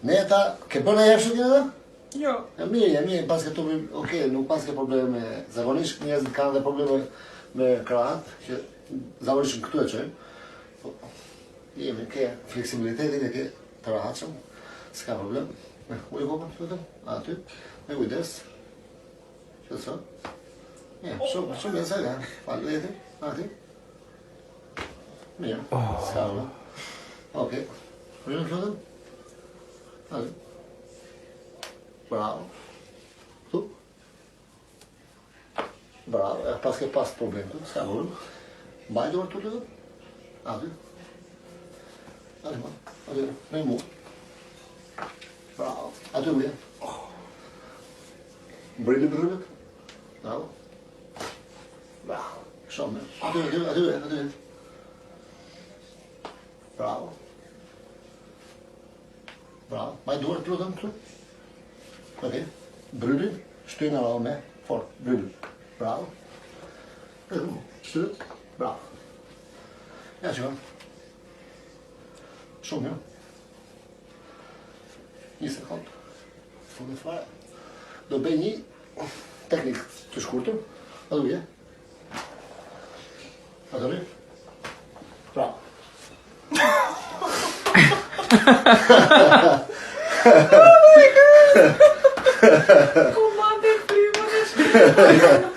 Neta, ke bërë në jeshtë të Jo. E mirë, pas ke tubi, okej, nuk pas ke probleme me... Zakonisht njerëzit kanë dhe probleme me krahat, që zakonisht këtu e qojnë. Po, jemi, ke fleksibilitetin e ke të rahatshëm, s'ka problem. Me ujë kokën, vetëm, aty, me kujdes. Që të sot? Shumë e sejnë, faleti, aty. Mirë, s'ka problem. Okej, rrinë vetëm? Aty. Bravo. Tu? Bravo, pas ke pas problem tu, s'ka problem. Mbaj dorë tu të aty. Aty, ma, aty, me mu. Bravo, aty uja. Bryllet. Bravo. Bravo, shumë, aty. Bravo. Bravo, mbaj dorë tu të Okej, bryllit, shtyna rao me, fort, bryllit. Bravo. Shtyt, bravo. Ja që kam. Shumë, jo. Një sekund. Funde fare. Do bëj një teknik të shkurtër. A duje? A duje? Bravo. Comandă primul de